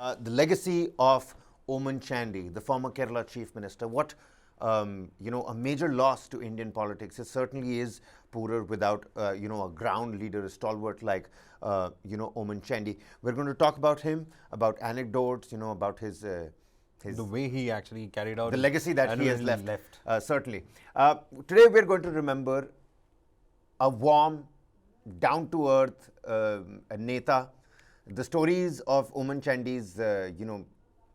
The legacy of Oommen Chandy, the former Kerala Chief Minister, what a major loss to Indian politics. It certainly is poorer without a ground leader, a stalwart like Oommen Chandy. We're going to talk about him, about anecdotes, about his the way he actually carried out the legacy that he has left. left. Certainly. Today we're going to remember a warm, down-to-earth neta. The stories of Oommen Chandy's,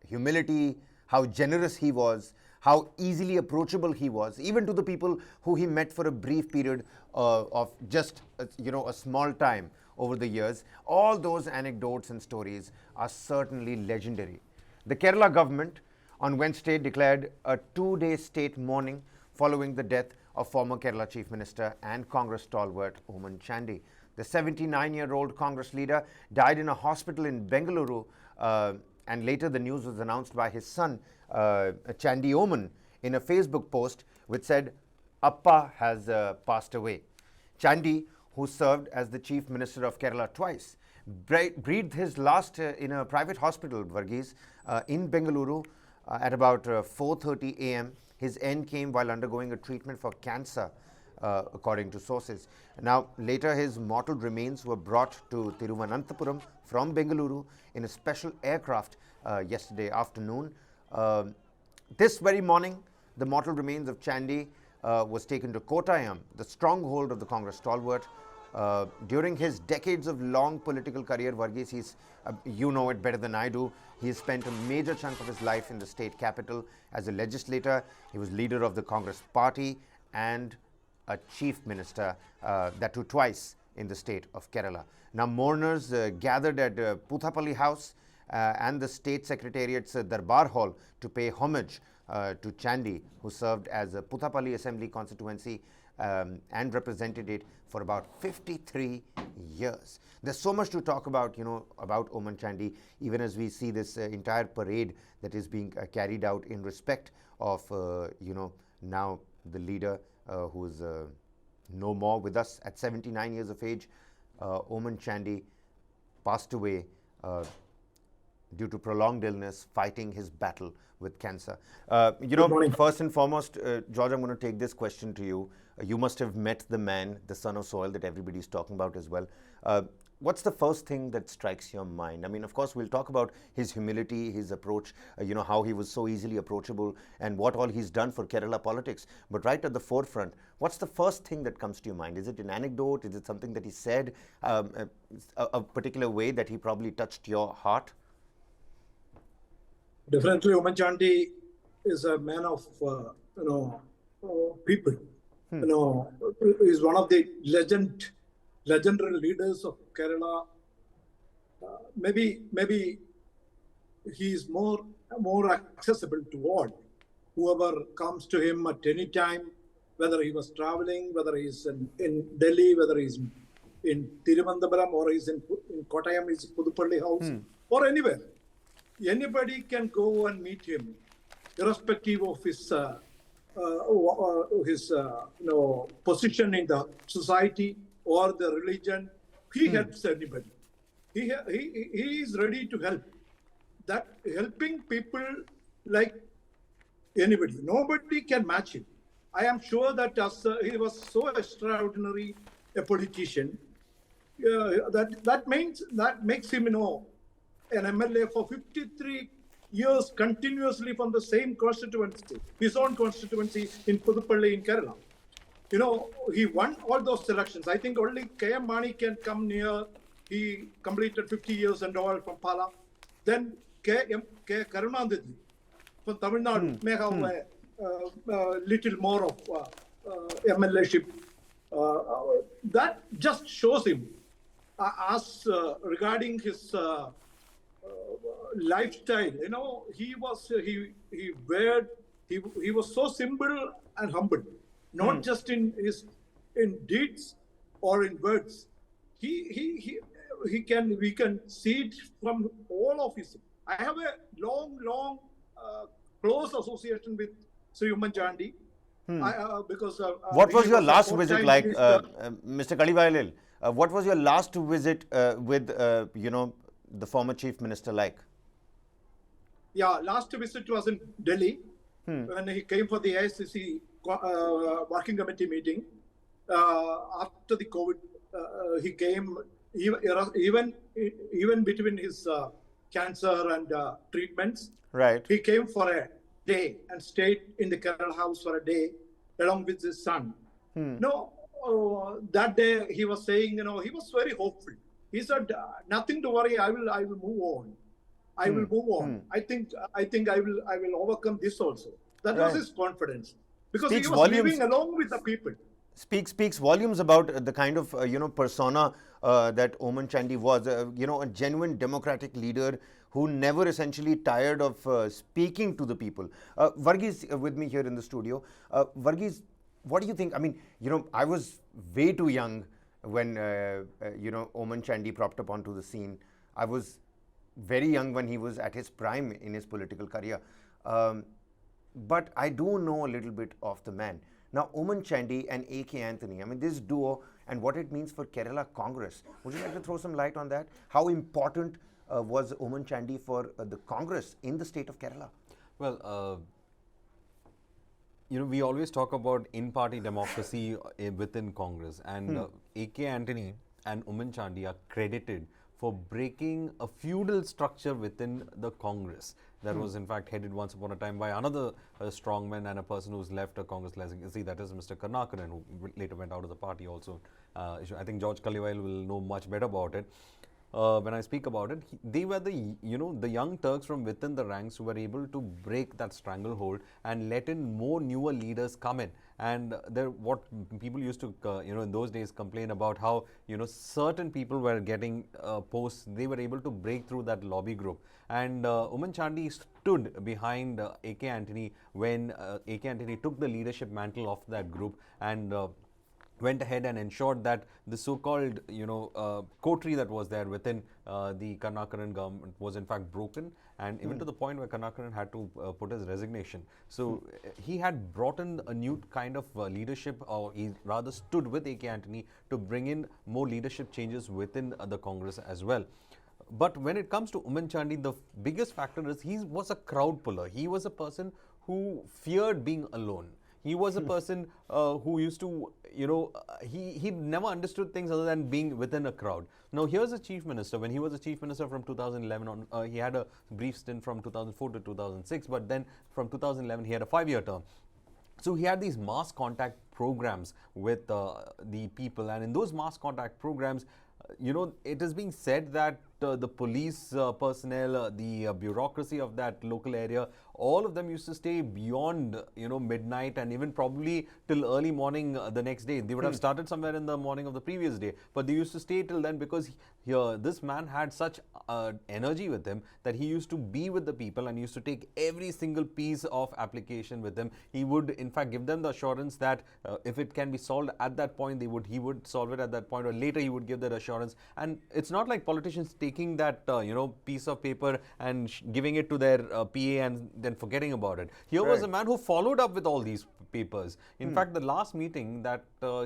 humility, how generous he was, how easily approachable he was, even to the people who he met for a brief period of just, a small time over the years. All those anecdotes and stories are certainly legendary. The Kerala government on Wednesday declared a 2-day state mourning following the death of former Kerala Chief Minister and Congress stalwart Oommen Chandy. The 79-year-old Congress leader died in a hospital in Bengaluru, and later the news was announced by his son, Chandy Oommen, in a Facebook post which said, "Appa has passed away." Chandy, who served as the Chief Minister of Kerala twice, breathed his last in a private hospital, Varghese, in Bengaluru at about 4:30 a.m. His end came while undergoing a treatment for cancer, according to sources. Now, later his mortal remains were brought to Thiruvananthapuram from Bengaluru in a special aircraft yesterday afternoon. This very morning, the mortal remains of Chandy was taken to Kottayam, the stronghold of the Congress stalwart. During his decades of long political career, Varghese, he's, you know it better than I do, he has spent a major chunk of his life in the state capital as a legislator. He was leader of the Congress party and a chief minister, that too twice in the state of Kerala. Now, mourners gathered at Puthapalli House and the state secretariat's Darbar Hall to pay homage to Chandy, who served as a Puthapalli Assembly constituency and represented it for about 53 years. There's so much to talk about, about Oommen Chandy, even as we see this entire parade that is being carried out in respect of, now the leader who is no more with us at 79 years of age. Oommen Chandy passed away due to prolonged illness, fighting his battle with cancer. First and foremost, George, I'm going to take this question to you. You must have met the man, the son of soil that everybody's talking about as well. What's the first thing that strikes your mind? I mean, of course, we'll talk about his humility, his approach, how he was so easily approachable and what all he's done for Kerala politics. But right at the forefront, what's the first thing that comes to your mind? Is it an anecdote? Is it something that he said, a particular way that he probably touched your heart? Definitely, Oommen Chandy is a man of, people. He's one of the legendary leaders of Kerala. Maybe he is more accessible to all. Whoever comes to him at any time, whether he was traveling, whether he's in Delhi, whether he's in Thiruvananthapuram or he's in Kottayam, his Puthupalli house, or anywhere. Anybody can go and meet him, irrespective of his position in the society or the religion. He helps anybody. He is ready to help. That helping people like anybody. Nobody can match him. I am sure that he was so extraordinary a politician. That makes him an MLA for 53 years continuously from the same constituency, his own constituency in Puthupalli in Kerala. He won all those elections. I think only K.M. Mani can come near. He completed 50 years and all from Pala. Then K. Karunanidhi from Tamil Nadu may have a little more of MLA-ship. That just shows him. As regarding his lifestyle, he was so simple and humble, not just in deeds or in words. We can see it from all of his. I have a long close association with Sri Oommen Chandy. Because what was your last visit like, Mr. Kalivailil? What was your last visit with the former chief minister like? Yeah, last visit was in Delhi when he came for the AICC working committee meeting. After the COVID, he came even even between his cancer and treatments. Right. He came for a day and stayed in the Kerala house for a day along with his son. No, that day he was saying, he was very hopeful. He said, "Nothing to worry. I will move on. I will move on. I think I will overcome this also." That was Right. his confidence because he Speaks was volumes. living along with the people. Speaks volumes about the kind of persona that Oommen Chandy was. A genuine democratic leader who never essentially tired of speaking to the people. Varghese with me here in the studio. Varghese, what do you think? I mean, I was way too young when Oommen Chandy propped up onto the scene. I was very young when he was at his prime in his political career. But I do know a little bit of the man. Now, Oommen Chandy and A.K. Antony, I mean, this duo and what it means for Kerala Congress. Would you like to throw some light on that? How important was Oommen Chandy for the Congress in the state of Kerala? Well, we always talk about in-party democracy within Congress, and A.K. Antony and Oommen Chandy are credited for breaking a feudal structure within the Congress that was in fact headed once upon a time by another strongman and a person who's left a Congress legacy, that is Mr. Karnakaran, who later went out of the party also. I think George Kaliwal will know much better about it. When I speak about it, they were the young Turks from within the ranks who were able to break that stranglehold and let in more newer leaders come in. And what people used to in those days complain about how certain people were getting posts. They were able to break through that lobby group. And Oommen Chandy stood behind A.K. Antony when A.K. Antony took the leadership mantle of that group and went ahead and ensured that the so-called coterie that was there within the Karnakaran government was in fact broken, and even to the point where Karnakaran had to put his resignation. So he had brought in a new kind of leadership, or he rather stood with A.K. Antony to bring in more leadership changes within the Congress as well. But when it comes to Oommen Chandy, the biggest factor is he was a crowd puller. He was a person who feared being alone. He was a person who used to, he never understood things other than being within a crowd. Now, here's a chief minister. When he was a chief minister from 2011 on, he had a brief stint from 2004 to 2006, but then from 2011, he had a 5-year term. So he had these mass contact programs with the people, and in those mass contact programs, it is being said that the police personnel, the bureaucracy of that local area, all of them used to stay beyond, midnight and even probably till early morning the next day. They would have started somewhere in the morning of the previous day, but they used to stay till then because this man had such energy with him that he used to be with the people and used to take every single piece of application with him. He would, in fact, give them the assurance that if it can be solved at that point, he would solve it at that point, or later he would give that assurance. And it's not like politicians taking that piece of paper and giving it to their PA and then forgetting about it. Here was a man who followed up with all these papers. In fact, the last meeting that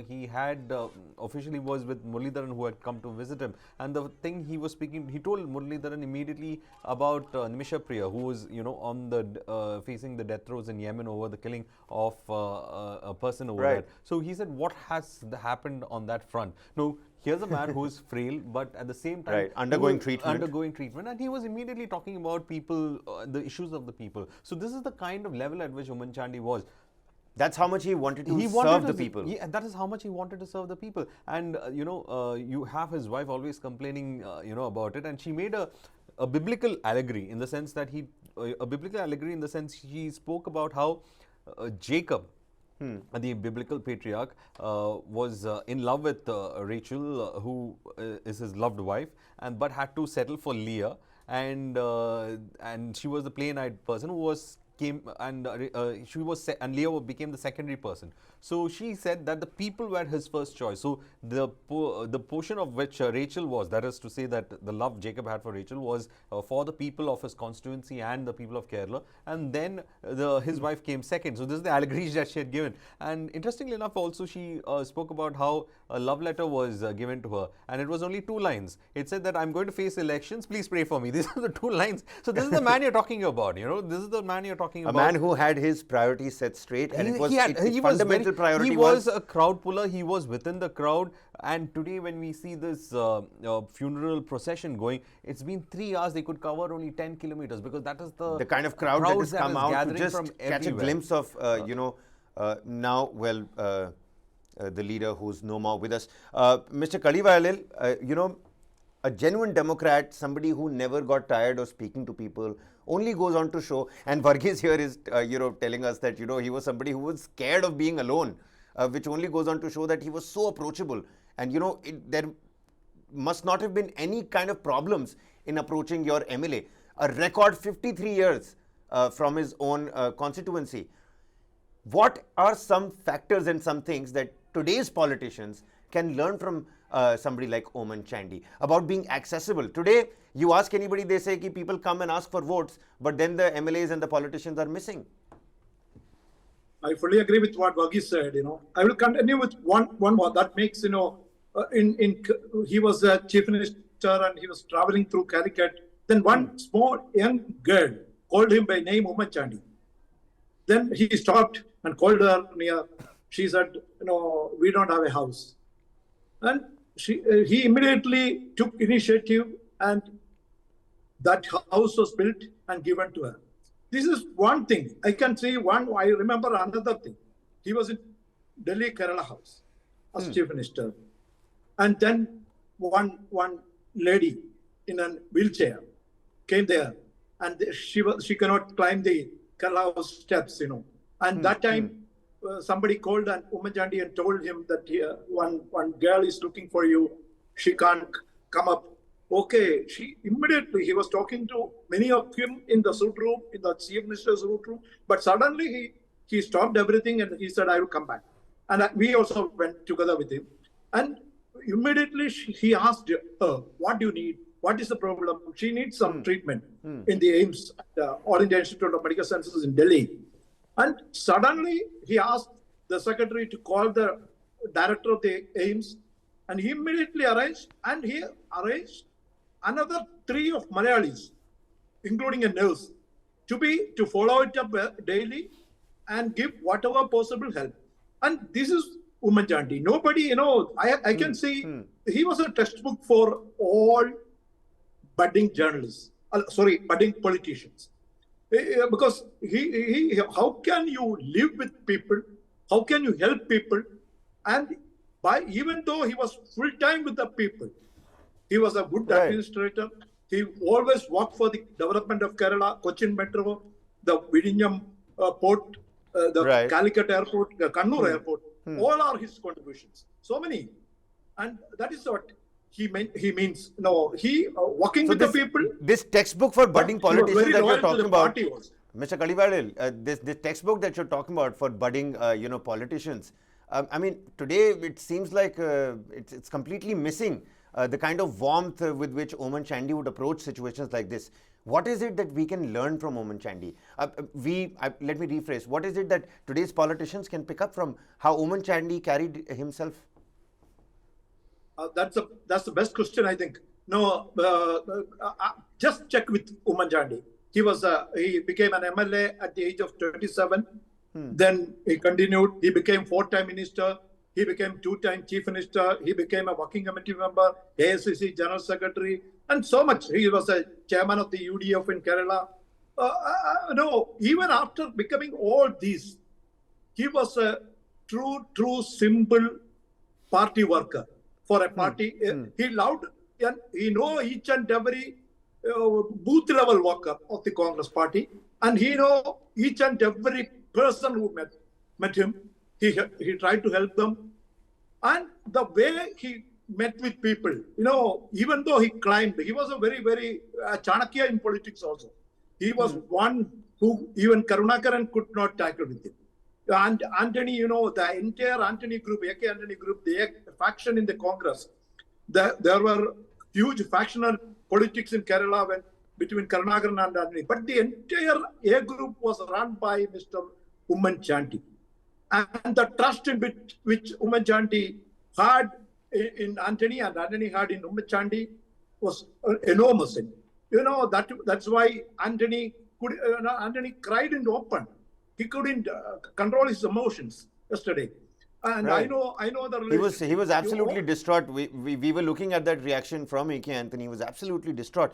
he had officially was with Muralidharan, who had come to visit him. And the thing he was speaking, he told Muralidharan immediately about Nimisha Priya, who was on the facing the death throes in Yemen over the killing of a person over there. So he said, what has happened on that front? No. Here's a man who is frail, but at the same time undergoing treatment. And he was immediately talking about people, the issues of the people. So this is the kind of level at which Oommen Chandy was. That's how much he wanted to serve the people. Yeah, that is how much he wanted to serve the people. And you have his wife always complaining, about it, and she made a biblical allegory in the sense that she spoke about how Jacob, the biblical patriarch, was in love with Rachel, who is his loved wife, but had to settle for Leah, and she was the plain-eyed person who was came and she was and Leo became the secondary person. So she said that the people were his first choice. So the portion of which Rachel was, that is to say that the love Jacob had for Rachel was for the people of his constituency and the people of Kerala, and then his wife came second. So this is the allegory that she had given. And interestingly enough, also she spoke about how a love letter was given to her, and it was only 2 lines. It said that I'm going to face elections, please pray for me. These are the 2 lines. So this is the man you're talking about, you know, this is the man you're talking about. A man who had his priorities set straight, and his fundamental priority he was a crowd puller, he was within the crowd. And today when we see this funeral procession going, it's been 3 hours, they could cover only 10 kilometers, because that is the kind of crowd that has come out to just catch everywhere. a glimpse of, the leader who's no more with us. Mr. Kalivalil, you know, a genuine Democrat, somebody who never got tired of speaking to people, only goes on to show, and Varghese here is, telling us that, he was somebody who was scared of being alone, which only goes on to show that he was so approachable. And, there must not have been any kind of problems in approaching your MLA. A record 53 years from his own constituency. What are some factors and some things that today's politicians can learn from somebody like Oommen Chandy about being accessible? Today, you ask anybody, they say that people come and ask for votes, but then the MLAs and the politicians are missing. I fully agree with what Varghese said. I will continue with one more that makes, he was a chief minister and he was traveling through Calicut. Then one small young girl called him by name Oommen Chandy. Then he stopped and called her near. She said, we don't have a house. And he immediately took initiative, and that house was built and given to her. This is one thing. I can say I remember another thing. He was in Delhi Kerala House as chief minister. And then one lady in a wheelchair came there, and she cannot climb the Kerala House steps, And that time, somebody called and Oommen Chandy and told him that one girl is looking for you. She can't come up. Okay, he was talking to many of him in the suit room, in the chief minister's suit room. But suddenly he stopped everything and he said, I will come back. And we also went together with him. And immediately he asked her, what do you need? What is the problem? She needs some treatment in the AIMS, All India Institute of Medical Sciences in Delhi. And suddenly he asked the secretary to call the director of the AIMS, and he immediately arranged another 3 of Malayalis, including a nurse, to follow it up daily and give whatever possible help. And this is Oommen Chandy. Nobody, I can see he was a textbook for all budding journalists, budding politicians. Because how can you live with people? How can you help people? And even though he was full time with the people, he was a good administrator. He always worked for the development of Kerala, Cochin Metro, the Vidinyam port, the Calicut airport, the Kannur airport. All are his contributions. So many. And that is what he means. Working with the people. This textbook for budding politicians that you're talking about, Mr. Kalivalil, this textbook that you're talking about for budding, politicians. Today it seems like it's completely missing the kind of warmth with which Oommen Chandy would approach situations like this. What is it that we can learn from Oommen Chandy? Let me rephrase. What is it that today's politicians can pick up from how Oommen Chandy carried himself? That's the best question, I think. Just check with Oommen Chandy. He became an MLA at the age of 27. Then he continued. He became 4-time minister. He became 2-time chief minister. He became a working committee member, AICC general secretary, and so much. He was a chairman of the UDF in Kerala. Even after becoming all these, he was a true, simple party worker for a party. He loved, and he know each and every booth level worker of the Congress party, and he know each and every person who met him. He tried to help them, and the way he met with people, even though he climbed, he was a very, very Chanakya in politics also. He was one who even Karunakaran could not tackle with him. And Antony, you know, the entire Antony group, AK Antony group, the faction in the Congress, there were huge factional politics in Kerala between Karunakaran and Antony. But the entire A group was run by Mr. Oommen Chandy. And the trust in which Oommen Chandy had in Antony and Antony had in Oommen Chandy was enormous. You know, that's why Antony cried in the open. He couldn't control his emotions yesterday. And Right. I know the He was absolutely distraught. We were looking at that reaction from AK Antony. He was absolutely distraught.